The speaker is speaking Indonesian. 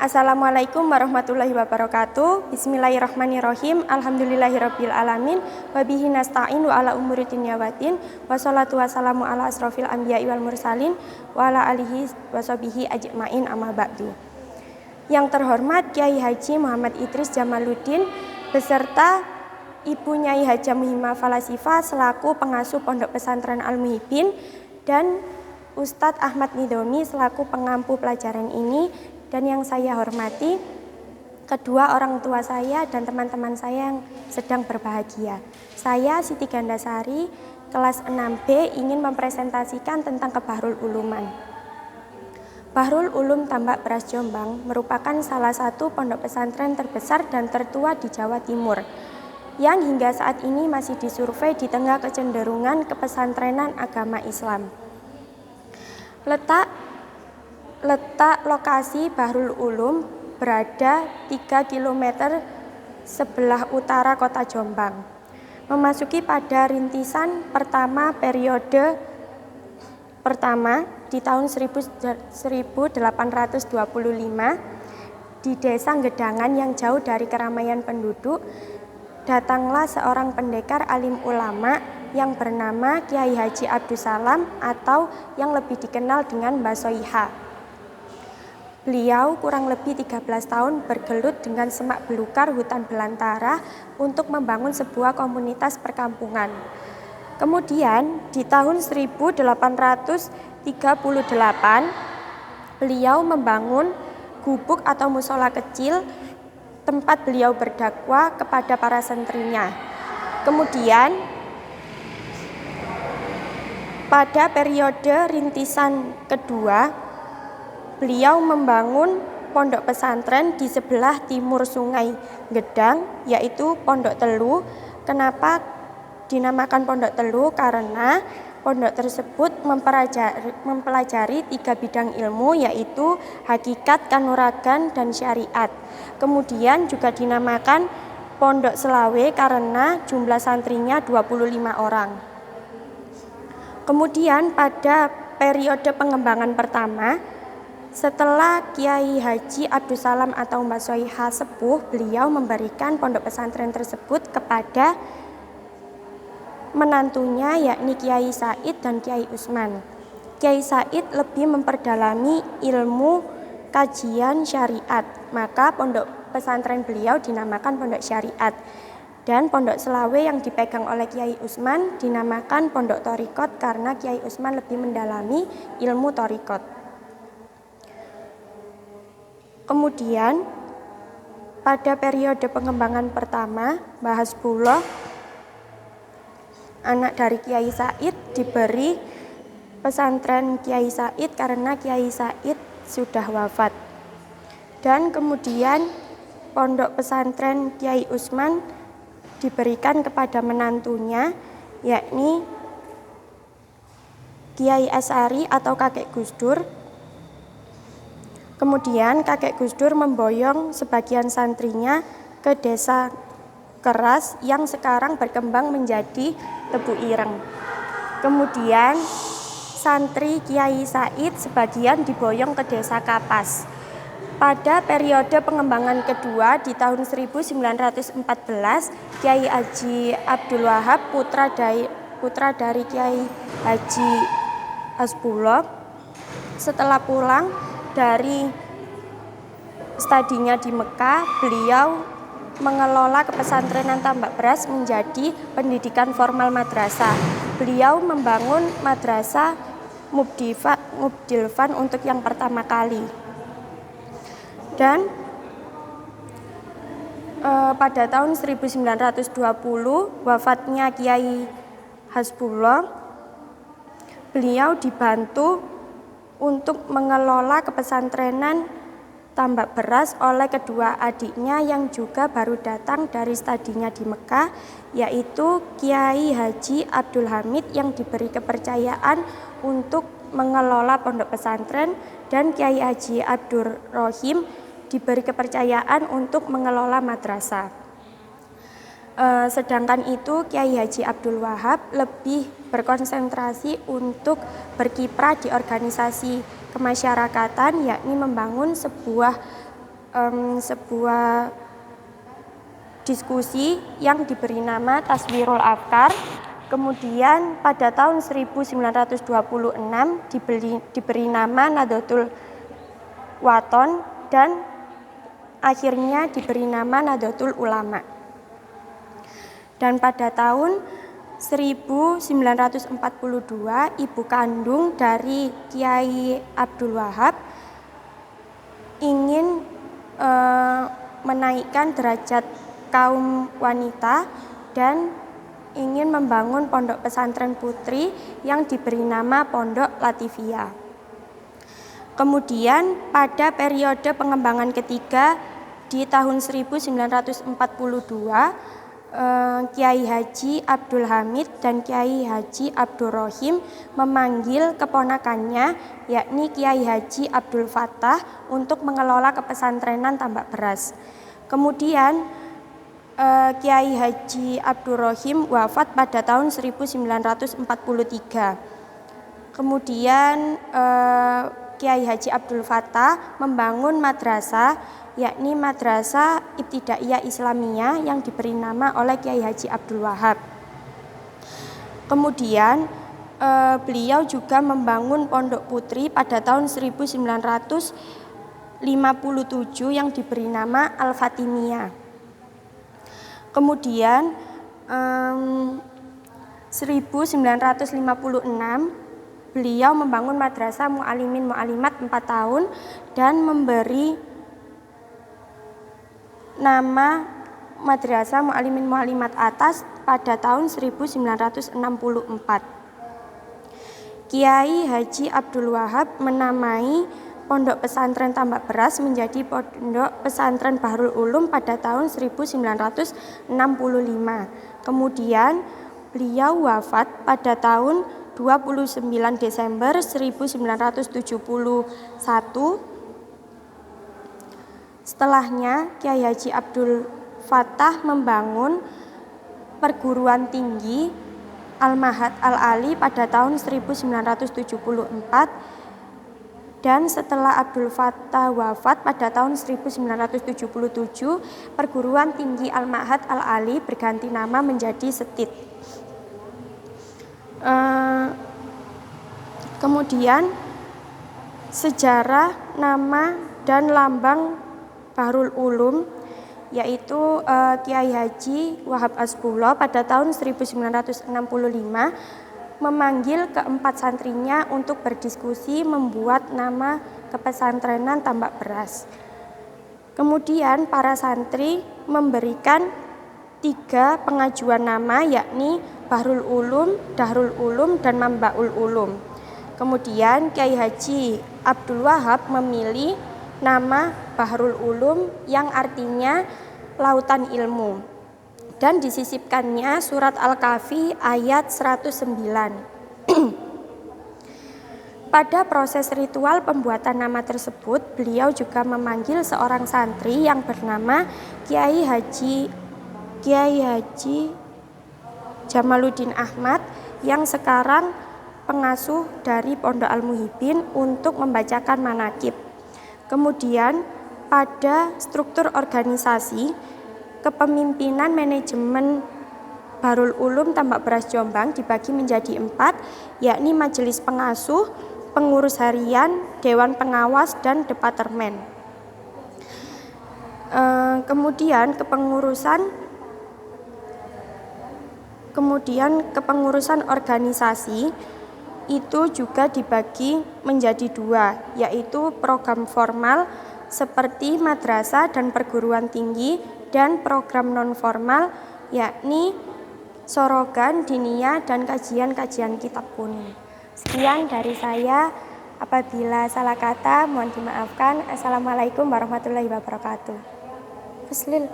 Assalamualaikum warahmatullahi wabarakatuh. Bismillahirrahmanirrahim. Alhamdulillahirabbil alamin wa bihi nasta'in wa ala umuri dunya waddin. Wassalatu wassalamu ala asrofil anbiya'i wal mursalin wa ala alihi washabihi ajmain amma ba'du. Yang terhormat Kiai Haji Muhammad Idris Jamaluddin beserta Ibu Nyai Hajah Muhimah Falasifah selaku pengasuh Pondok Pesantren Al-Muhibbin dan Ustadz Ahmad Nidhomi selaku pengampu pelajaran ini. Dan yang saya hormati kedua orang tua saya dan teman-teman saya yang sedang berbahagia. Saya Siti Gandasari, kelas 6B, ingin mempresentasikan tentang Bahrul Uluman. Bahrul Ulum Tambak Beras Jombang merupakan salah satu pondok pesantren terbesar dan tertua di Jawa Timur, yang hingga saat ini masih disurvei di tengah kecenderungan kepesantrenan agama Islam. Letak lokasi Bahrul Ulum berada 3 km sebelah utara kota Jombang. Memasuki pada rintisan pertama periode pertama di tahun 1825 di desa Gedangan yang jauh dari keramaian penduduk, datanglah seorang pendekar alim ulama yang bernama Kiai Haji Abdus Salam atau yang lebih dikenal dengan Mbah Soiha. Beliau kurang lebih 13 tahun bergelut dengan semak belukar hutan belantara untuk membangun sebuah komunitas perkampungan. Kemudian di tahun 1838 beliau membangun gubuk atau musola kecil tempat beliau berdakwah kepada para santrinya. Kemudian pada periode rintisan kedua, beliau membangun pondok pesantren di sebelah timur Sungai Gedang, yaitu Pondok Telu. Kenapa dinamakan Pondok Telu? Karena pondok tersebut mempelajari 3 bidang ilmu, yaitu hakikat, kanuragan, dan syariat. Kemudian juga dinamakan Pondok Selawe karena jumlah santrinya 25 orang. Kemudian pada periode pengembangan pertama, setelah Kiai Haji Abdus Salam atau Mbah Soiha sepuh, beliau memberikan pondok pesantren tersebut kepada menantunya, yakni Kiai Said dan Kiai Usman. Kiai Said lebih memperdalami ilmu kajian syariat, maka pondok pesantren beliau dinamakan Pondok Syariat. Dan Pondok Selawe yang dipegang oleh Kiai Usman dinamakan Pondok Thorikot karena Kiai Usman lebih mendalami ilmu thorikot. Kemudian pada periode pengembangan pertama, Mbah Hasbullah, anak dari Kiai Said, diberi pesantren Kiai Said karena Kiai Said sudah wafat. Dan kemudian pondok pesantren Kiai Usman diberikan kepada menantunya, yakni Kiai Asy'ari atau kakek Gus Dur. Kemudian kakek Gus Dur memboyong sebagian santrinya ke desa Keras yang sekarang berkembang menjadi Tebu Ireng. Kemudian santri Kiai Said sebagian diboyong ke desa Kapas. Pada periode pengembangan kedua di tahun 1914, Kiai Haji Abdul Wahab, putra dari Kiai Haji Hasbullah, setelah pulang dari stadinya di Mekah, beliau mengelola kepesantrenan Tambak Beras menjadi pendidikan formal madrasah. Beliau membangun madrasah Mubdilfan untuk yang pertama kali. Dan pada tahun 1920 wafatnya Kiai Hasbullah, beliau dibantu untuk mengelola kepesantrenan Tambak Beras oleh kedua adiknya yang juga baru datang dari stadinya di Mekah, yaitu Kiai Haji Abdul Hamid yang diberi kepercayaan untuk mengelola pondok pesantren, dan Kiai Haji Abdur Rohim diberi kepercayaan untuk mengelola madrasah. Sedangkan itu Kiai Haji Abdul Wahab lebih berkonsentrasi untuk berkiprah di organisasi kemasyarakatan, yakni membangun sebuah sebuah diskusi yang diberi nama Taswirul Afkar. Kemudian pada tahun 1926 diberi nama Nahdlatul Wathon dan akhirnya diberi nama Nahdlatul Ulama. Dan pada tahun 1942 ibu kandung dari Kiai Abdul Wahab ingin menaikkan derajat kaum wanita dan ingin membangun pondok pesantren putri yang diberi nama Pondok Latifiyah. Kemudian pada periode pengembangan ketiga di tahun 1942 Kiai Haji Abdul Hamid dan Kiai Haji Abdul Rohim memanggil keponakannya yakni Kiai Haji Abdul Fattah untuk mengelola kepesantrenan Tambak Beras. Kemudian Kiai Haji Abdul Rohim wafat pada tahun 1943. Kemudian Kiai Haji Abdul Fattah membangun madrasah yakni Madrasah Ibtidaiyah Islamiyah yang diberi nama oleh Kiai Haji Abdul Wahab. Kemudian beliau juga membangun Pondok Putri pada tahun 1957 yang diberi nama Al-Fatimiyah. Kemudian 1956 beliau membangun Madrasah Mu'alimin Mu'alimat 4 tahun dan memberi nama Madrasah Mu'alimin Mu'alimat Atas pada tahun 1964. Kiai Haji Abdul Wahab menamai Pondok Pesantren Tambak Beras menjadi Pondok Pesantren Bahrul Ulum pada tahun 1965. Kemudian beliau wafat pada tahun 29 Desember 1971. Setelahnya Kiai Haji Abdul Fattah membangun perguruan tinggi Al-Mahad Al-Ali pada tahun 1974 dan setelah Abdul Fattah wafat pada tahun 1977 perguruan tinggi Al-Mahad Al-Ali berganti nama menjadi Setid. Kemudian sejarah nama dan lambang Bahrul Ulum yaitu Kiai Haji Wahab Hasbullah pada tahun 1965 memanggil keempat santrinya untuk berdiskusi membuat nama kepesantrenan Tambak Beras. Kemudian para santri memberikan 3 pengajuan nama yakni Bahrul Ulum, Dahrul Ulum, dan Mambaul Ulum. Kemudian Kiai Haji Abdul Wahab memilih nama Bahrul Ulum yang artinya lautan ilmu dan disisipkannya surat Al-Kahfi ayat 109. Pada proses ritual pembuatan nama tersebut, beliau juga memanggil seorang santri yang bernama Kiai Haji Jamaluddin Ahmad yang sekarang pengasuh dari Pondok Al-Muhibin untuk membacakan manaqib. Kemudian pada struktur organisasi, kepemimpinan manajemen Bahrul Ulum Tambak Beras Jombang dibagi menjadi 4, yakni Majelis Pengasuh, Pengurus Harian, Dewan Pengawas, dan Departemen. Kemudian kepengurusan organisasi itu juga dibagi menjadi 2, yaitu program formal seperti madrasah dan perguruan tinggi dan program non formal yakni sorogan, diniyah, dan kajian-kajian kitab kuning. Sekian dari saya, apabila salah kata mohon dimaafkan. Assalamualaikum warahmatullahi wabarakatuh. Fuslil.